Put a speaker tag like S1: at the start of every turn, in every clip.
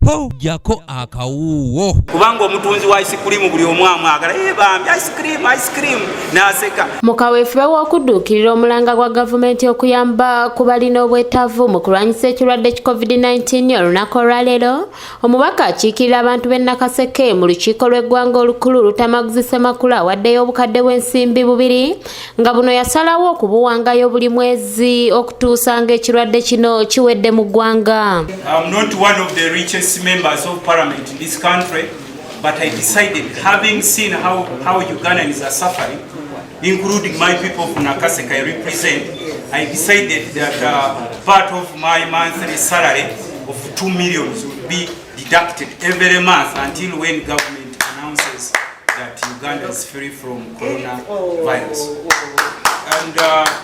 S1: po jako akawuwo
S2: kubanga omutunzi wa ice cream buli omwamu agala bambi ice cream naseka
S3: mukaweefube w'okudduukirira omulanga gwa gavumenti okuyamba ku balina obwetaavu mu kulwanyisa ekirwadde ki COVID-19 olunaku olwaleero omubaka akiikirira abantu b'e Nakaseke mu lukiiko lw'eggwanga olukulu Lutamaguzi Ssemakula awaddeyo obukadde bw'ensimbi 2 nga buno yasalawo okubuwangayo buli mwezi okutuusa ng'ekirwadde kino kiwedde mu ggwanga.
S2: I'm not one of the richest members of parliament in this country, but I decided, having seen how Ugandans are suffering, including my people from Nakaseke I represent, I decided that part of my monthly salary of 2 million would be deducted every month until when government announces that Uganda is free from coronavirus. And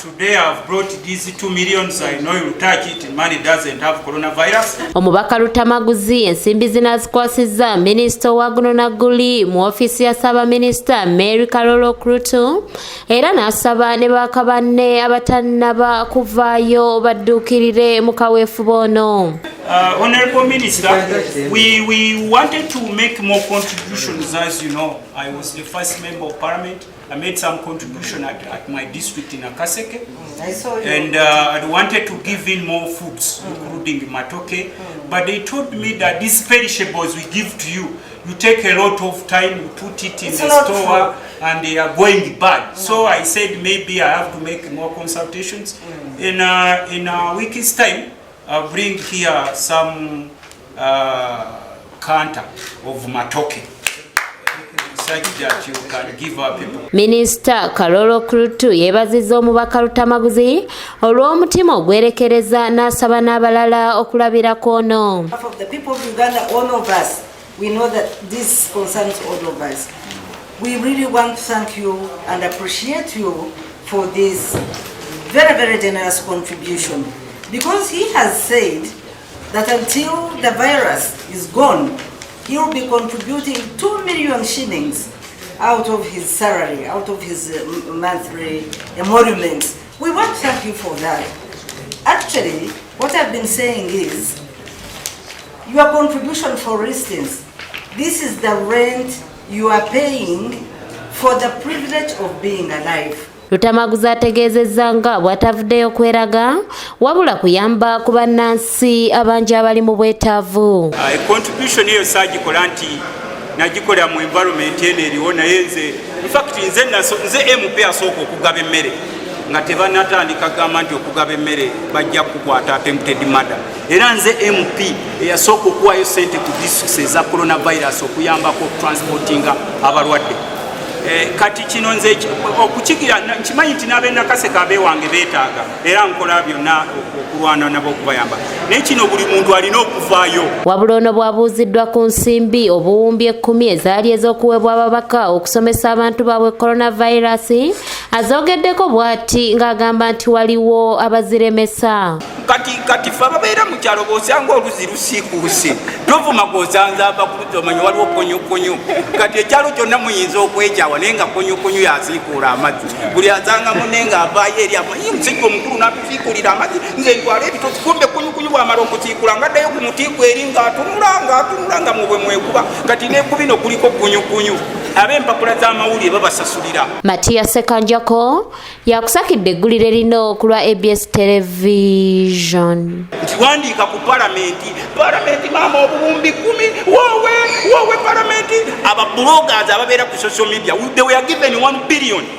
S2: today I've brought these 2 million. I know you'll touch it. Money doesn't have coronavirus.
S3: Omubaka Lutamaguzi ensimbi zinazikwasizza minisita wa Gunonaguli mu ofisi ya Saba Minisita Mary Kalolo Krutu era n'asaba ne bakabanne abatannaba kuvaayo badduukirire mu kaweefube ono.
S2: Honorable Minister, we wanted to make more contributions. As you know, I was the first member of Parliament. I made some contribution at my district in Nakaseke, and I wanted to give in more foods, including matoke. But they told me that these perishables we give to you, you take a lot of time, you put it in the store, and they are going bad. So I said maybe I have to make more consultations. In a week's time, I'll bring here some canter of matoke.
S3: Minisita Kalolo Krutu yeebazizza omubaka Lutamaguzi olw'omutima ogwerekereza n'asaba n'abalala okulabirako ono.
S4: Of the people of Uganda, all of us, we know that this concerns all of us. We really want to thank you and appreciate you for this very, very generous contribution, because he has said that until the virus is gone, he will be contributing 2 million shillings out of his salary, out of his monthly emoluments. We want to thank you for that. Actually, what I've been saying is, your contribution, for instance, this is the rent you are paying for the privilege of being alive.
S3: Lutamaguzi ategeezezza nga bw'atavuddeyo kweraga wabula kuyamba ku bannansi abangi abali mu bwetaavu.
S2: Contribution eyo saagikola nti nagikola mu environment eno eriwo naye nze nze MP asooka okugaba emmere nga tebanatandika gamba nti okugaba emmere bajja kukwata attempted murder. Era nze MP eyasooka okuwayo ssente ku districts eza coronavirus okuyambako transportinga abalwadde. Kati kino nze okukigira nkimanyi nti n'ab'e Nakaseke abeewange beetaaga era nkola byonna okulwana nabo okubayamba naye kino buli muntu alina okuvaayo.
S3: Wabula ono bw'abuuziddwa ku nsimbi obuwumbi 10 ezaali ez'okuweebwa ababaka okusomesa abantu baabwe coronavirus azoogeddeko bw'ati ng'agamba nti waliwo abaziremesa.
S2: Kati fe ababeera mu kyalo bw'osanga oluzi lusiikuuse tovuma gw'osanza ava ku omanyi waliwo konyukonyu kati ekyalo kyonna muyinza okwekyawa naye nga konyukonyu yasiikuula amazzi buli asanga munne ng'avaayo eri omusajja omukulu n'atusiikulira amazzi nze ntwala ebitosi kumbe konyukonyu bw'amala okusiikula ng'addayo ku mutiiko eri ng'atunula nga mubwe mwekuba kati n'ekubino kuliko konyukonyu ab'empapula z'amawulire babasasulira.
S3: Matiya Sekanjako yakusakidde eggulire lino ku lwa ABS Television.
S2: Ntiwandiika ku palamenti maama obuwumbi 10 wowe palamenti aba bloggers ababeera ku social media they were given 1 billion